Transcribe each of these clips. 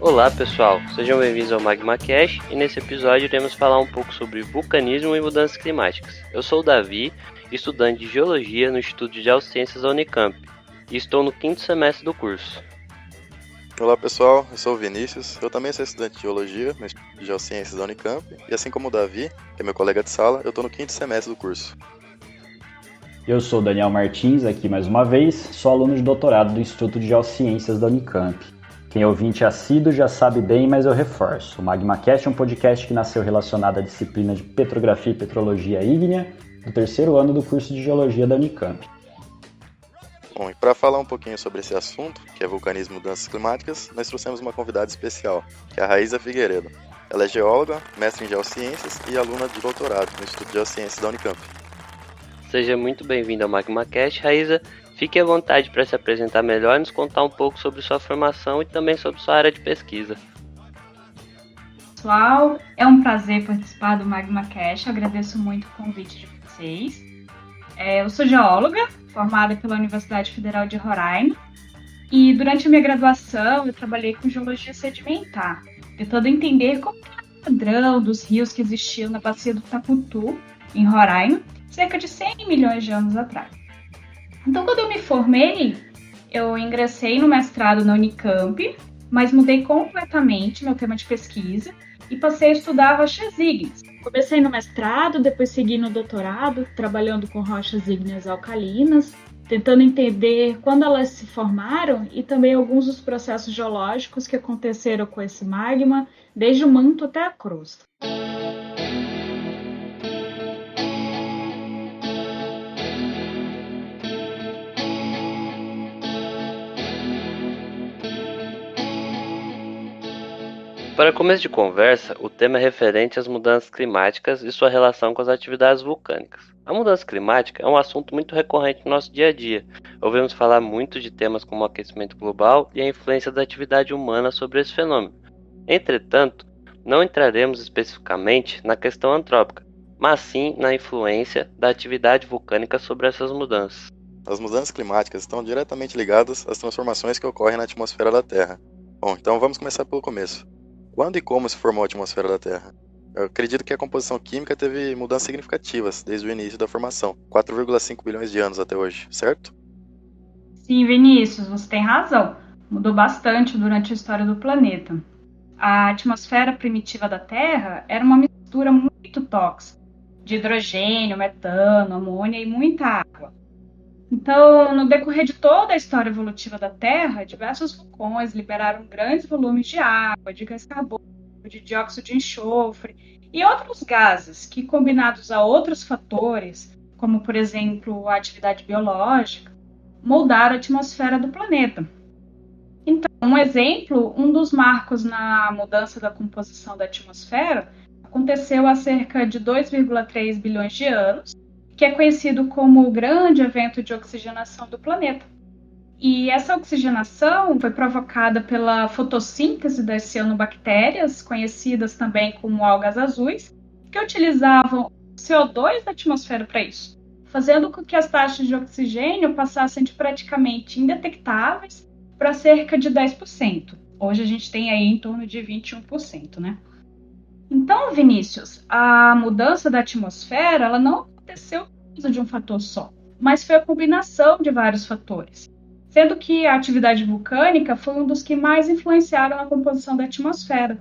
Olá pessoal, sejam bem-vindos ao MagmaCast e nesse episódio iremos falar um pouco sobre vulcanismo e mudanças climáticas. Eu sou o Davi, estudante de Geologia no Instituto de Geociências da Unicamp e estou no 5º semestre do curso. Olá pessoal, eu sou o Vinícius, eu também sou estudante de Geologia no Instituto de Geociências da Unicamp e assim como o Davi, que é meu colega de sala, eu estou no 5º semestre do curso. Eu sou Daniel Martins, aqui mais uma vez, sou aluno de doutorado do Instituto de Geociências da Unicamp. Quem é ouvinte assíduo já sabe bem, mas eu reforço. O MagmaCast é um podcast que nasceu relacionado à disciplina de Petrografia e Petrologia Ígnea do 3º ano do curso de Geologia da Unicamp. Bom, e para falar um pouquinho sobre esse assunto, que é vulcanismo e mudanças climáticas, nós trouxemos uma convidada especial, que é a Raíza Figueiredo. Ela é geóloga, mestre em Geociências e aluna de doutorado no Instituto de Geociências da Unicamp. Seja muito bem-vindo ao MagmaCast, Raíza. Fique à vontade para se apresentar melhor e nos contar um pouco sobre sua formação e também sobre sua área de pesquisa. Pessoal, é um prazer participar do MagmaCast, agradeço muito o convite de vocês. Eu sou geóloga, formada pela Universidade Federal de Roraima, e durante a minha graduação eu trabalhei com geologia sedimentar, tentando entender como era o padrão dos rios que existiam na bacia do Tacutu, em Roraima, cerca de 100 milhões de anos atrás. Então, quando eu me formei, eu ingressei no mestrado na Unicamp, mas mudei completamente meu tema de pesquisa e passei a estudar rochas ígneas. Comecei no mestrado, depois segui no doutorado, trabalhando com rochas ígneas alcalinas, tentando entender quando elas se formaram e também alguns dos processos geológicos que aconteceram com esse magma, desde o manto até a crosta. Para começo de conversa, o tema é referente às mudanças climáticas e sua relação com as atividades vulcânicas. A mudança climática é um assunto muito recorrente no nosso dia a dia. Ouvimos falar muito de temas como o aquecimento global e a influência da atividade humana sobre esse fenômeno. Entretanto, não entraremos especificamente na questão antrópica, mas sim na influência da atividade vulcânica sobre essas mudanças. As mudanças climáticas estão diretamente ligadas às transformações que ocorrem na atmosfera da Terra. Bom, então vamos começar pelo começo. Quando e como se formou a atmosfera da Terra? Eu acredito que a composição química teve mudanças significativas desde o início da formação, 4,5 bilhões de anos até hoje, certo? Sim, Vinícius, você tem razão. Mudou bastante durante a história do planeta. A atmosfera primitiva da Terra era uma mistura muito tóxica de hidrogênio, metano, amônia e muita água. Então, no decorrer de toda a história evolutiva da Terra, diversos vulcões liberaram grandes volumes de água, de gás carbônico, de dióxido de enxofre e outros gases que, combinados a outros fatores, como, por exemplo, a atividade biológica, moldaram a atmosfera do planeta. Então, um exemplo, um dos marcos na mudança da composição da atmosfera aconteceu há cerca de 2,3 bilhões de anos, que é conhecido como o grande evento de oxigenação do planeta. E essa oxigenação foi provocada pela fotossíntese das cianobactérias, conhecidas também como algas azuis, que utilizavam o CO2 da atmosfera para isso, fazendo com que as taxas de oxigênio passassem de praticamente indetectáveis para cerca de 10%. Hoje a gente tem aí em torno de 21%, né? Então, Vinícius, a mudança da atmosfera, ela não aconteceu por causa de um fator só, mas foi a combinação de vários fatores, sendo que a atividade vulcânica foi um dos que mais influenciaram a composição da atmosfera,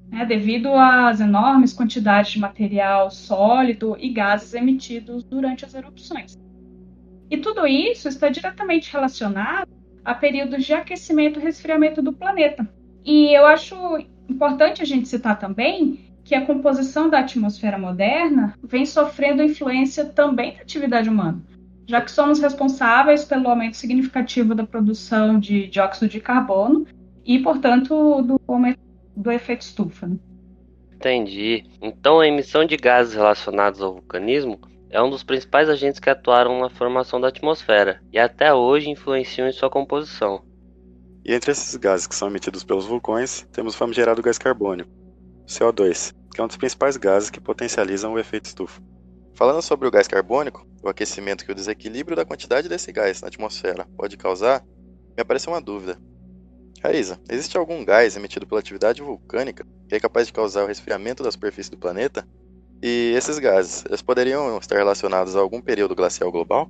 né, devido às enormes quantidades de material sólido e gases emitidos durante as erupções. E tudo isso está diretamente relacionado a períodos de aquecimento e resfriamento do planeta. E eu acho importante a gente citar também que a composição da atmosfera moderna vem sofrendo influência também da atividade humana, já que somos responsáveis pelo aumento significativo da produção de dióxido de carbono e, portanto, do aumento do efeito estufa. Entendi. Então a emissão de gases relacionados ao vulcanismo é um dos principais agentes que atuaram na formação da atmosfera e até hoje influenciam em sua composição. E entre esses gases que são emitidos pelos vulcões, temos o famigerado gás carbônico, CO2, que é um dos principais gases que potencializam o efeito estufa. Falando sobre o gás carbônico, o aquecimento que o desequilíbrio da quantidade desse gás na atmosfera pode causar, me apareceu uma dúvida. Raíza, existe algum gás emitido pela atividade vulcânica que é capaz de causar o resfriamento da superfície do planeta? E esses gases, eles poderiam estar relacionados a algum período glacial global?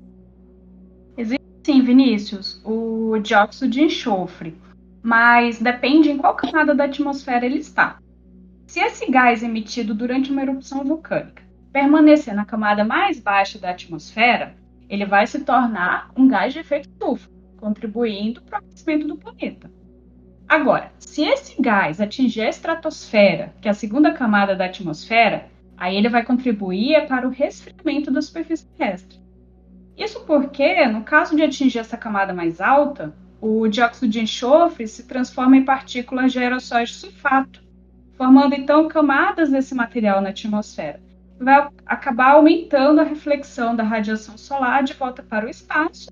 Existe sim, Vinícius, o dióxido de enxofre, mas depende em qual camada da atmosfera ele está. Se esse gás emitido durante uma erupção vulcânica permanecer na camada mais baixa da atmosfera, ele vai se tornar um gás de efeito estufa, contribuindo para o aquecimento do planeta. Agora, se esse gás atingir a estratosfera, que é a segunda camada da atmosfera, aí ele vai contribuir para o resfriamento da superfície terrestre. Isso porque, no caso de atingir essa camada mais alta, o dióxido de enxofre se transforma em partículas de aerossóis de sulfato, formando então camadas desse material na atmosfera. Vai acabar aumentando a reflexão da radiação solar de volta para o espaço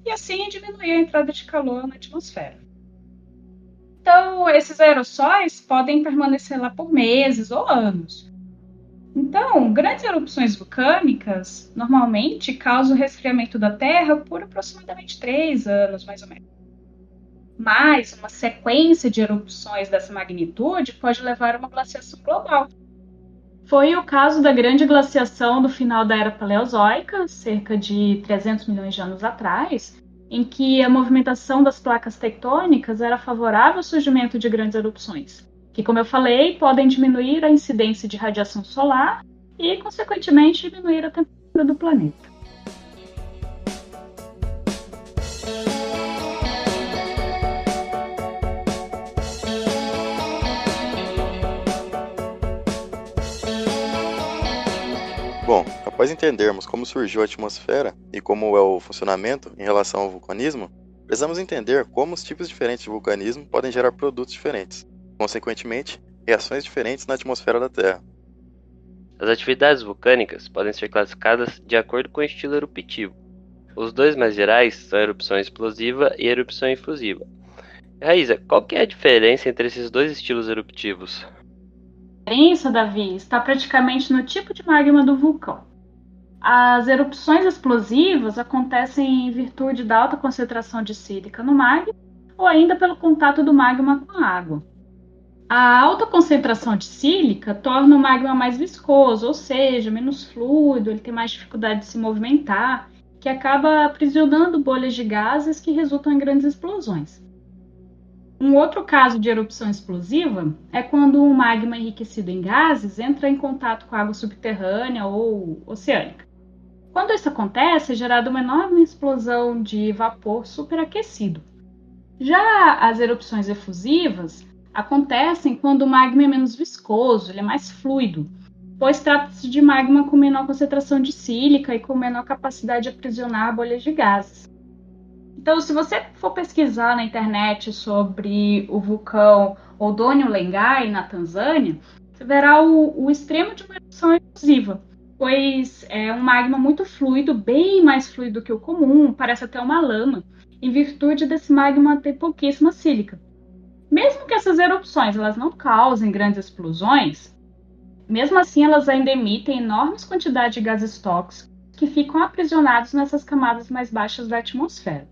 e assim diminuir a entrada de calor na atmosfera. Então, esses aerossóis podem permanecer lá por meses ou anos. Então, grandes erupções vulcânicas normalmente causam o resfriamento da Terra por aproximadamente 3 anos, mais ou menos. Mas uma sequência de erupções dessa magnitude pode levar a uma glaciação global. Foi o caso da grande glaciação do final da Era Paleozoica, cerca de 300 milhões de anos atrás, em que a movimentação das placas tectônicas era favorável ao surgimento de grandes erupções, que, como eu falei, podem diminuir a incidência de radiação solar e, consequentemente, diminuir a temperatura do planeta. Bom, após entendermos como surgiu a atmosfera e como é o funcionamento em relação ao vulcanismo, precisamos entender como os tipos diferentes de vulcanismo podem gerar produtos diferentes, consequentemente, reações diferentes na atmosfera da Terra. As atividades vulcânicas podem ser classificadas de acordo com o estilo eruptivo. Os dois mais gerais são a erupção explosiva e a erupção efusiva. Raíza, qual que é a diferença entre esses dois estilos eruptivos? A diferença, Davi, está praticamente no tipo de magma do vulcão. As erupções explosivas acontecem em virtude da alta concentração de sílica no magma ou ainda pelo contato do magma com a água. A alta concentração de sílica torna o magma mais viscoso, ou seja, menos fluido, ele tem mais dificuldade de se movimentar, que acaba aprisionando bolhas de gases que resultam em grandes explosões. Um outro caso de erupção explosiva é quando um magma enriquecido em gases entra em contato com água subterrânea ou oceânica. Quando isso acontece, é gerada uma enorme explosão de vapor superaquecido. Já as erupções efusivas acontecem quando o magma é menos viscoso, ele é mais fluido, pois trata-se de magma com menor concentração de sílica e com menor capacidade de aprisionar bolhas de gases. Então, se você for pesquisar na internet sobre o vulcão Odonyo Lengai, na Tanzânia, você verá o extremo de uma erupção efusiva, pois é um magma muito fluido, bem mais fluido que o comum, parece até uma lama, em virtude desse magma ter pouquíssima sílica. Mesmo que essas erupções elas não causem grandes explosões, mesmo assim elas ainda emitem enormes quantidades de gases tóxicos que ficam aprisionados nessas camadas mais baixas da atmosfera.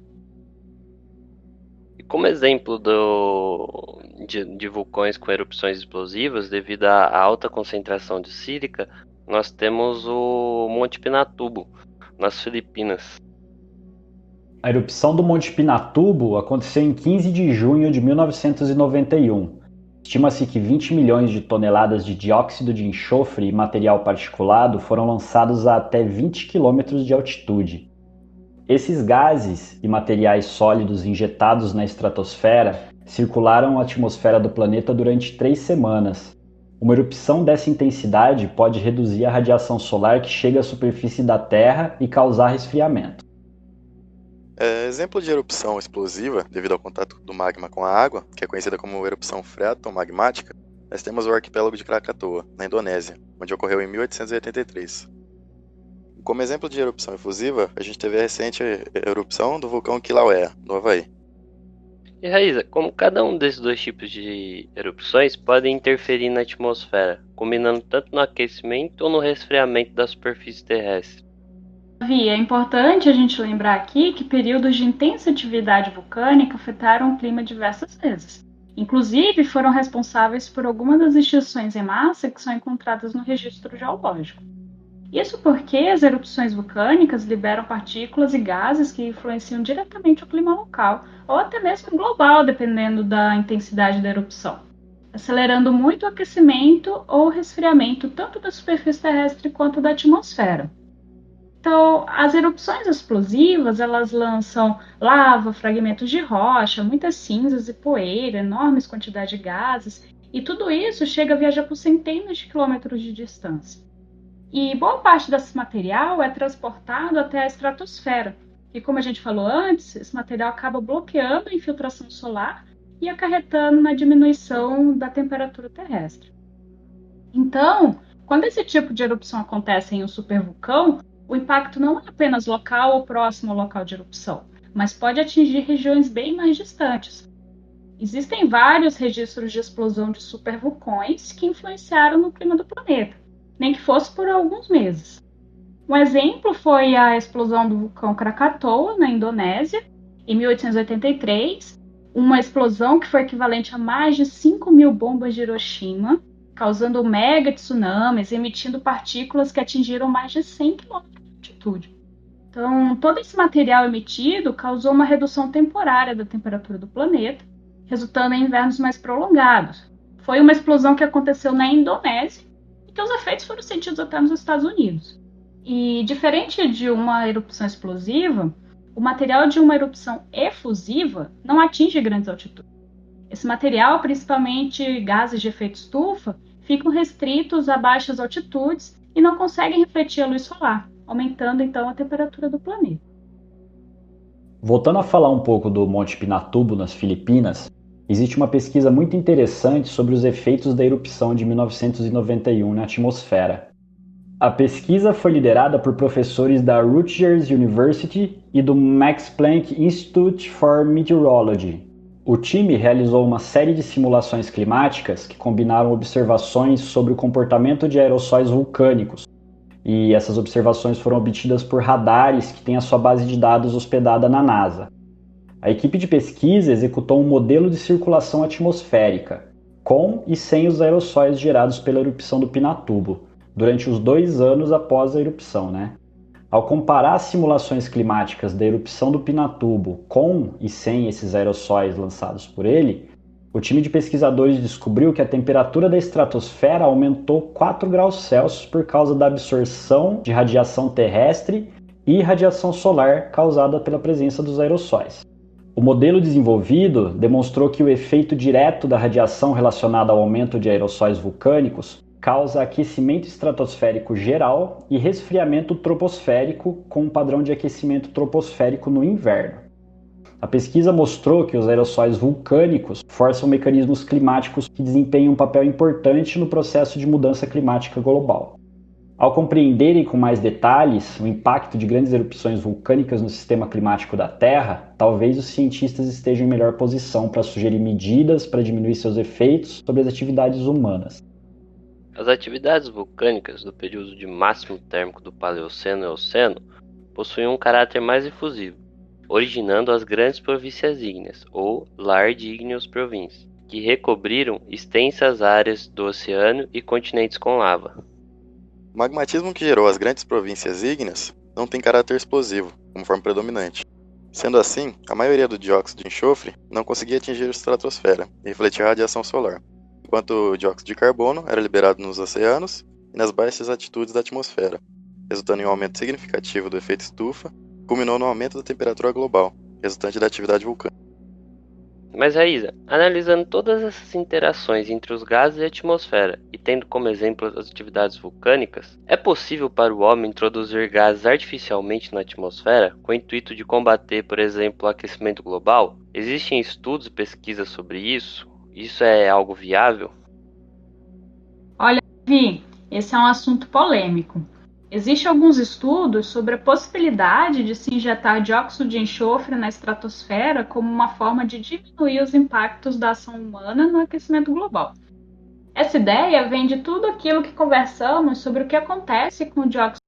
E como exemplo de vulcões com erupções explosivas, devido à alta concentração de sílica, nós temos o Monte Pinatubo, nas Filipinas. A erupção do Monte Pinatubo aconteceu em 15 de junho de 1991. Estima-se que 20 milhões de toneladas de dióxido de enxofre e material particulado foram lançados a até 20 quilômetros de altitude. Esses gases e materiais sólidos injetados na estratosfera circularam a atmosfera do planeta durante 3 semanas. Uma erupção dessa intensidade pode reduzir a radiação solar que chega à superfície da Terra e causar resfriamento. Exemplo de erupção explosiva devido ao contato do magma com a água, que é conhecida como erupção freatomagmática, nós temos o arquipélago de Krakatoa, na Indonésia, onde ocorreu em 1883. Como exemplo de erupção efusiva, a gente teve a recente erupção do vulcão Kilauea, no Havaí. E Raíza, como cada um desses dois tipos de erupções podem interferir na atmosfera, combinando tanto no aquecimento ou no resfriamento da superfície terrestre? Vi, é importante a gente lembrar aqui que períodos de intensa atividade vulcânica afetaram o clima diversas vezes. Inclusive, foram responsáveis por algumas das extinções em massa que são encontradas no registro geológico. Isso porque as erupções vulcânicas liberam partículas e gases que influenciam diretamente o clima local, ou até mesmo global, dependendo da intensidade da erupção, acelerando muito o aquecimento ou resfriamento tanto da superfície terrestre quanto da atmosfera. Então, as erupções explosivas, elas lançam lava, fragmentos de rocha, muitas cinzas e poeira, enormes quantidades de gases, e tudo isso chega a viajar por centenas de quilômetros de distância. E boa parte desse material é transportado até a estratosfera, e como a gente falou antes, esse material acaba bloqueando a infiltração solar e acarretando na diminuição da temperatura terrestre. Então, quando esse tipo de erupção acontece em um supervulcão, o impacto não é apenas local ou próximo ao local de erupção, mas pode atingir regiões bem mais distantes. Existem vários registros de explosão de supervulcões que influenciaram no clima do planeta, nem que fosse por alguns meses. Um exemplo foi a explosão do vulcão Krakatoa, na Indonésia, em 1883, uma explosão que foi equivalente a mais de 5.000 bombas de Hiroshima, causando mega tsunamis, emitindo partículas que atingiram mais de 100 km de altitude. Então, todo esse material emitido causou uma redução temporária da temperatura do planeta, resultando em invernos mais prolongados. Foi uma explosão que aconteceu na Indonésia e que os efeitos foram sentidos até nos Estados Unidos. E, diferente de uma erupção explosiva, o material de uma erupção efusiva não atinge grandes altitudes. Esse material, principalmente gases de efeito estufa, ficam restritos a baixas altitudes e não conseguem refletir a luz solar, aumentando então a temperatura do planeta. Voltando a falar um pouco do Monte Pinatubo nas Filipinas, existe uma pesquisa muito interessante sobre os efeitos da erupção de 1991 na atmosfera. A pesquisa foi liderada por professores da Rutgers University e do Max Planck Institute for Meteorology. O time realizou uma série de simulações climáticas que combinaram observações sobre o comportamento de aerossóis vulcânicos, e essas observações foram obtidas por radares que têm a sua base de dados hospedada na NASA. A equipe de pesquisa executou um modelo de circulação atmosférica, com e sem os aerossóis gerados pela erupção do Pinatubo, durante os 2 anos após a erupção, Ao comparar as simulações climáticas da erupção do Pinatubo com e sem esses aerossóis lançados por ele, o time de pesquisadores descobriu que a temperatura da estratosfera aumentou 4 graus Celsius por causa da absorção de radiação terrestre e radiação solar causada pela presença dos aerossóis. O modelo desenvolvido demonstrou que o efeito direto da radiação relacionada ao aumento de aerossóis vulcânicos causa aquecimento estratosférico geral e resfriamento troposférico com um padrão de aquecimento troposférico no inverno. A pesquisa mostrou que os aerossóis vulcânicos forçam mecanismos climáticos que desempenham um papel importante no processo de mudança climática global. Ao compreenderem com mais detalhes o impacto de grandes erupções vulcânicas no sistema climático da Terra, talvez os cientistas estejam em melhor posição para sugerir medidas para diminuir seus efeitos sobre as atividades humanas. As atividades vulcânicas do período de máximo térmico do Paleoceno e Eoceno possuíam um caráter mais efusivo, originando as grandes províncias ígneas, ou Large Igneous Province, que recobriram extensas áreas do oceano e continentes com lava. O magmatismo que gerou as grandes províncias ígneas não tem caráter explosivo, como forma predominante. Sendo assim, a maioria do dióxido de enxofre não conseguia atingir a estratosfera e refletir a radiação solar, enquanto o dióxido de carbono era liberado nos oceanos e nas baixas altitudes da atmosfera, resultando em um aumento significativo do efeito estufa, que culminou no aumento da temperatura global, resultante da atividade vulcânica. Mas Raíza, analisando todas essas interações entre os gases e a atmosfera, e tendo como exemplo as atividades vulcânicas, é possível para o homem introduzir gases artificialmente na atmosfera, com o intuito de combater, por exemplo, o aquecimento global? Existem estudos e pesquisas sobre isso? Isso é algo viável? Olha, Vi, esse é um assunto polêmico. Existem alguns estudos sobre a possibilidade de se injetar dióxido de enxofre na estratosfera como uma forma de diminuir os impactos da ação humana no aquecimento global. Essa ideia vem de tudo aquilo que conversamos sobre o que acontece com o dióxido